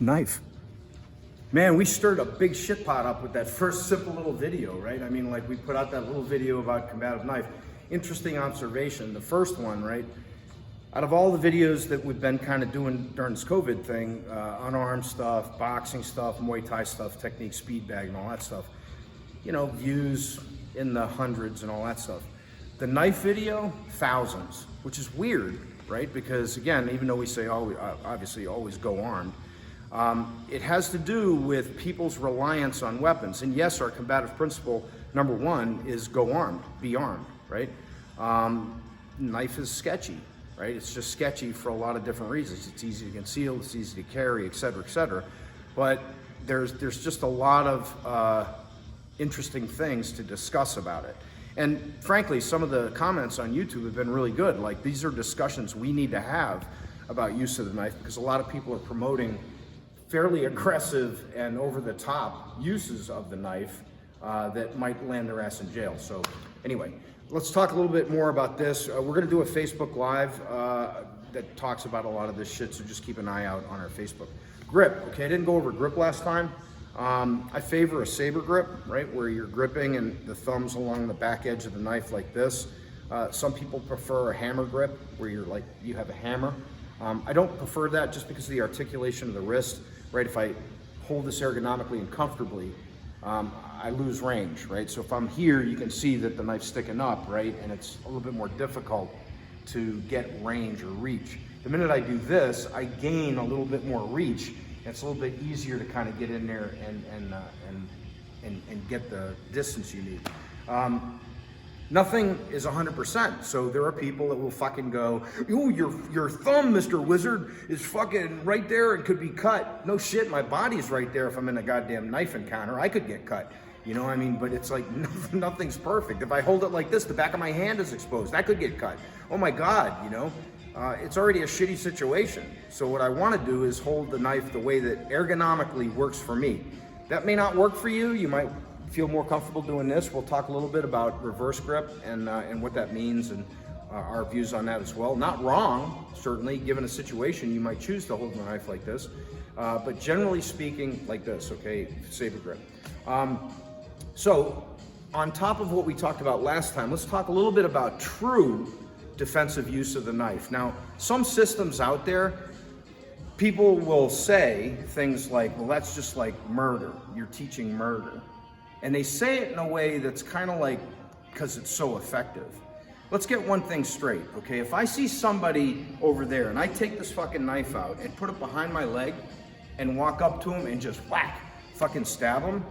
knife. Man, we stirred a big shit pot up with that first simple little video, right? I mean, like we put out that little video about combative knife. Interesting observation. The first one, right? Out of all the videos that we've been kind of doing during this COVID thing, unarmed stuff, boxing stuff, Muay Thai stuff, technique, speed bag, and all that stuff, you know, views in the hundreds and all that stuff. The knife video, thousands, which is weird, right? Because again, even though we say obviously always go armed, it has to do with people's reliance on weapons. And yes, our combative principle, number one, is go armed, be armed, right? Knife is sketchy, right? It's just sketchy for a lot of different reasons. It's easy to conceal, it's easy to carry, et cetera, et cetera. But there's just a lot of interesting things to discuss about it. And frankly, some of the comments on YouTube have been really good. Like, these are discussions we need to have about use of the knife, because a lot of people are promoting fairly aggressive and over-the-top uses of the knife that might land their ass in jail. So anyway, let's talk a little bit more about this. We're gonna do a Facebook Live that talks about a lot of this shit, so just keep an eye out on our Facebook. Grip, okay, I didn't go over grip last time. I favor a saber grip, right, where you're gripping and the thumb's along the back edge of the knife like this. Some people prefer a hammer grip, where you have a hammer. I don't prefer that just because of the articulation of the wrist, right? If I hold this ergonomically and comfortably, I lose range, right? So if I'm here, you can see that the knife's sticking up, right? And it's a little bit more difficult to get range or reach. The minute I do this, I gain a little bit more reach. It's a little bit easier to kind of get in there and get the distance you need. Nothing is 100%. So there are people that will fucking go, "Ooh, your thumb, Mr. Wizard, is fucking right there and could be cut." No shit, my body's right there. If I'm in a goddamn knife encounter, I could get cut. You know what I mean? But it's like nothing's perfect. If I hold it like this, the back of my hand is exposed. That could get cut. Oh my God, you know? It's already a shitty situation. So what I want to do is hold the knife the way that ergonomically works for me. That may not work for you. You might feel more comfortable doing this. We'll talk a little bit about reverse grip and what that means, and our views on that as well. Not wrong, certainly. Given a situation, you might choose to hold the knife like this. But generally speaking, like this, okay? Saber grip. So on top of what we talked about last time, let's talk a little bit about true defensive use of the knife. Now, some systems out there, people will say things like, well, that's just like murder. You're teaching murder. And they say it in a way that's kind of like, because it's so effective. Let's get one thing straight, okay? If I see somebody over there and I take this fucking knife out and put it behind my leg and walk up to him and just whack, fucking stab him,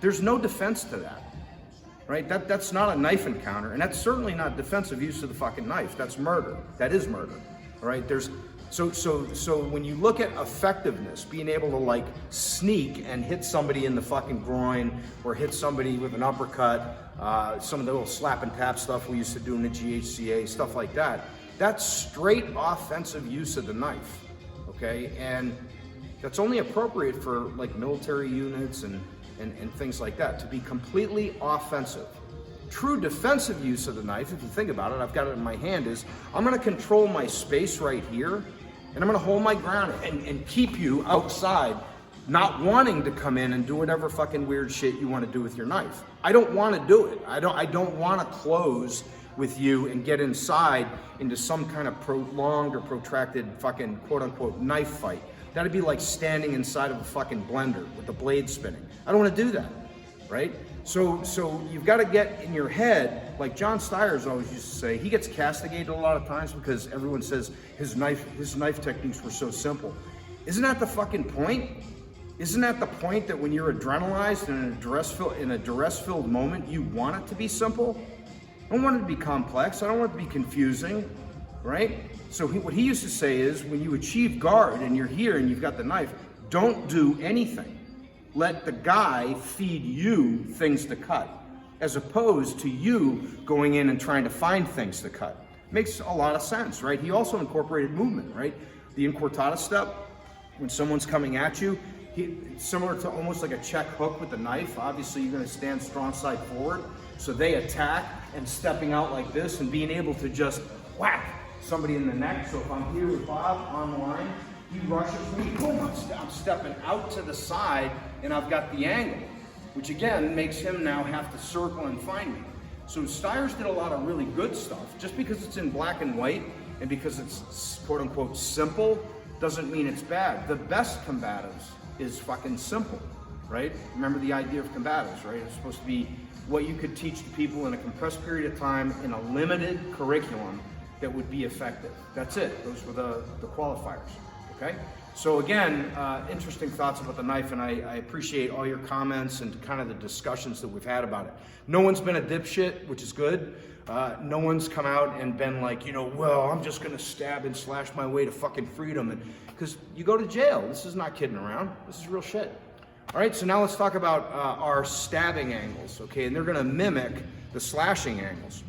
there's no defense to that. Right? That's not a knife encounter, and that's certainly not defensive use of the fucking knife. That's murder. That is murder. All right? So when you look at effectiveness, being able to like sneak and hit somebody in the fucking groin, or hit somebody with an uppercut, some of the little slap and tap stuff we used to do in the GHCA, stuff like that, that's straight offensive use of the knife. Okay? And that's only appropriate for like military units and things like that, to be completely offensive. True defensive use of the knife, if you think about it, I've got it in my hand, is I'm gonna control my space right here, and I'm gonna hold my ground and keep you outside, not wanting to come in and do whatever fucking weird shit you wanna do with your knife. I don't wanna do it. I don't wanna close with you and get inside into some kind of prolonged or protracted fucking quote unquote knife fight. That'd be like standing inside of a fucking blender with the blade spinning. I don't want to do that, right? So you've got to get in your head, like John Stiers always used to say, he gets castigated a lot of times because everyone says his knife techniques were so simple. Isn't that the fucking point? Isn't that the point, that when you're adrenalized and in a duress-filled moment, you want it to be simple? I don't want it to be complex. I don't want it to be confusing, right? So what he used to say is, when you achieve guard and you're here and you've got the knife, don't do anything. Let the guy feed you things to cut, as opposed to you going in and trying to find things to cut. Makes a lot of sense, right? He also incorporated movement, right? The incortada step, when someone's coming at you, similar to almost like a check hook with the knife. Obviously, you're going to stand strong side forward. So they attack, and stepping out like this and being able to just whack somebody in the neck. So if I'm here with Bob on the line He rushes me, boom, I'm stepping out to the side, and I've got the angle, which again makes him now have to circle and find me. So Steyer's did a lot of really good stuff. Just because it's in black and white and because it's quote unquote simple doesn't mean it's bad. The best combatives is fucking simple, right? Remember the idea of combatives, right? It's supposed to be what you could teach to people in a compressed period of time in a limited curriculum that would be effective. That's it. Those were the qualifiers, okay? So again, interesting thoughts about the knife, and I appreciate all your comments and kind of the discussions that we've had about it. No one's been a dipshit, which is good. No one's come out and been like, you know, well, I'm just gonna stab and slash my way to fucking freedom, and because you go to jail. This is not kidding around. This is real shit. All right, so now let's talk about our stabbing angles, okay? And they're gonna mimic the slashing angles.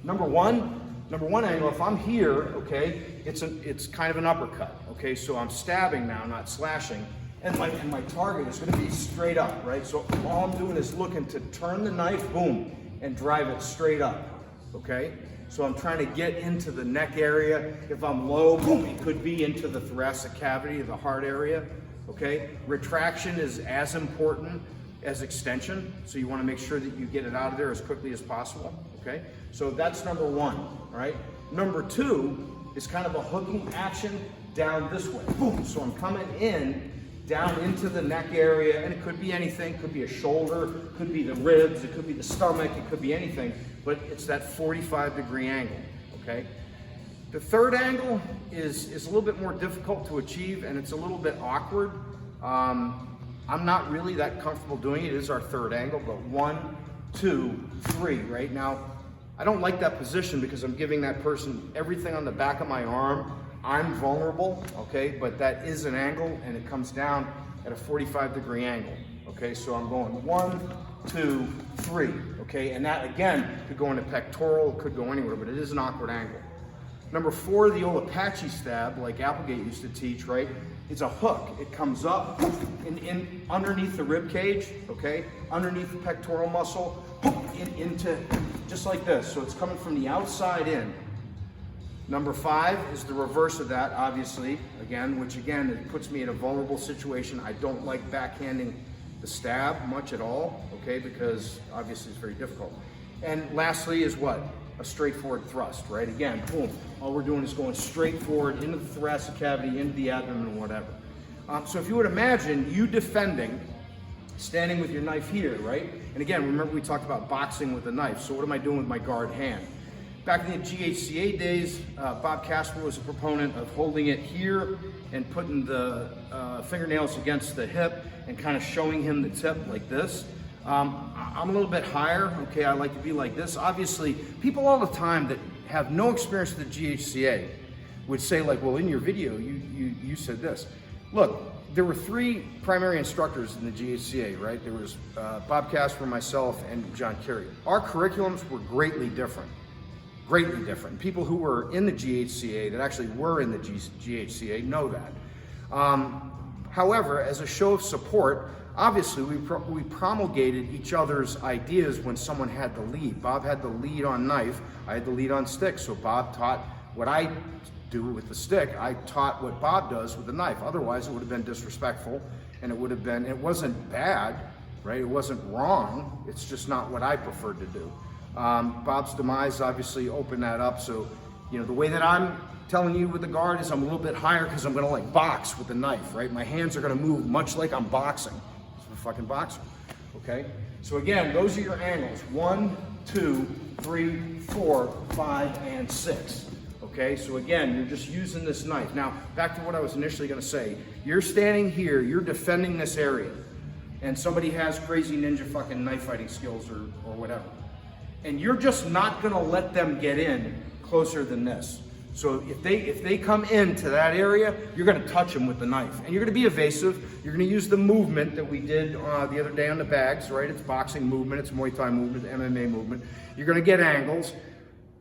Number one angle, if I'm here, okay, it's kind of an uppercut, okay? So I'm stabbing now, not slashing, and my target is gonna be straight up, right? So all I'm doing is looking to turn the knife, boom, and drive it straight up, okay? So I'm trying to get into the neck area. If I'm low, boom, it could be into the thoracic cavity, the heart area, okay? Retraction is as important as extension, so you wanna make sure that you get it out of there as quickly as possible, okay? So that's number one, all right? Number two is kind of a hooking action down this way, boom. So I'm coming in, down into the neck area, and it could be anything, could be a shoulder, could be the ribs, it could be the stomach, it could be anything, but it's that 45-degree angle, okay? The third angle is a little bit more difficult to achieve, and it's a little bit awkward. I'm not really that comfortable doing it. It is our third angle, but 1, 2, 3, right? Now, I don't like that position because I'm giving that person everything on the back of my arm. I'm vulnerable, okay? But that is an angle, and it comes down at a 45-degree angle, okay? So I'm going 1, 2, 3, okay? And that, again, could go into pectoral, could go anywhere, but it is an awkward angle. Number 4, the old Apache stab, like Applegate used to teach, right? It's a hook. It comes up in underneath the rib cage, okay? Underneath the pectoral muscle, into just like this. So it's coming from the outside in. Number 5 is the reverse of that, obviously, again, which again, it puts me in a vulnerable situation. I don't like backhanding the stab much at all, okay? Because obviously it's very difficult. And lastly is what? A straightforward thrust, right? Again, boom. All we're doing is going straight forward into the thoracic cavity, into the abdomen, whatever. So if you would imagine you defending, standing with your knife here, right? And again, remember we talked about boxing with a knife. So what am I doing with my guard hand? Back in the GHCA days, Bob Casper was a proponent of holding it here and putting the fingernails against the hip and kind of showing him the tip like this. I'm a little bit higher, okay, I like to be like this. Obviously, people all the time that have no experience with the GHCA would say like, well, in your video, you said this. Look, there were 3 primary instructors in the GHCA, right? There was Bob Casper, myself, and John Kerry. Our curriculums were greatly different. Greatly different. People who were in the GHCA, that actually were in the GHCA, know that. However, as a show of support, obviously we promulgated each other's ideas when someone had the lead. Bob had the lead on knife, I had the lead on stick, so Bob taught what I do with the stick, I taught what Bob does with the knife. Otherwise it would have been disrespectful, and it wasn't bad, right? It wasn't wrong, it's just not what I preferred to do. Bob's demise obviously opened that up, so you know the way that I'm telling you with the guard is I'm a little bit higher because I'm gonna like box with the knife, right? My hands are gonna move much like I'm boxing. I'm a fucking boxer, okay? So again, those are your angles. 1, 2, 3, 4, 5, and 6. Okay, so again, you're just using this knife. Now, back to what I was initially gonna say. You're standing here, you're defending this area, and somebody has crazy ninja fucking knife fighting skills or whatever. And you're just not gonna let them get in closer than this. So if they come into that area, you're gonna touch them with the knife. And you're gonna be evasive. You're gonna use the movement that we did the other day on the bags, right? It's boxing movement, it's Muay Thai movement, MMA movement. You're gonna get angles.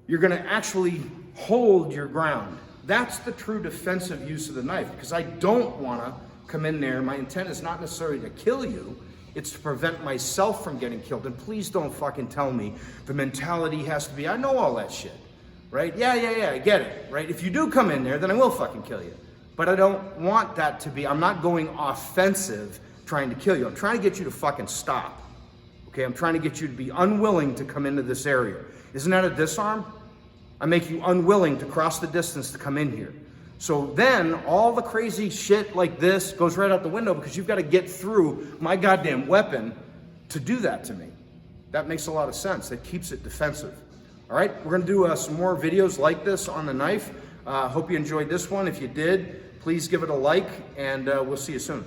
You're gonna actually hold your ground. That's the true defensive use of the knife, because I don't wanna come in there. My intent is not necessarily to kill you, it's to prevent myself from getting killed. And please don't fucking tell me the mentality has to be, I know all that shit. Right? Yeah, I get it, right? If you do come in there, then I will fucking kill you. But I don't want that to be, I'm not going offensive trying to kill you. I'm trying to get you to fucking stop. Okay, I'm trying to get you to be unwilling to come into this area. Isn't that a disarm? I make you unwilling to cross the distance to come in here. So then all the crazy shit like this goes right out the window because you've got to get through my goddamn weapon to do that to me. That makes a lot of sense. That keeps it defensive. All right, we're going to do some more videos like this on the knife. Hope you enjoyed this one. If you did, please give it a like, and we'll see you soon.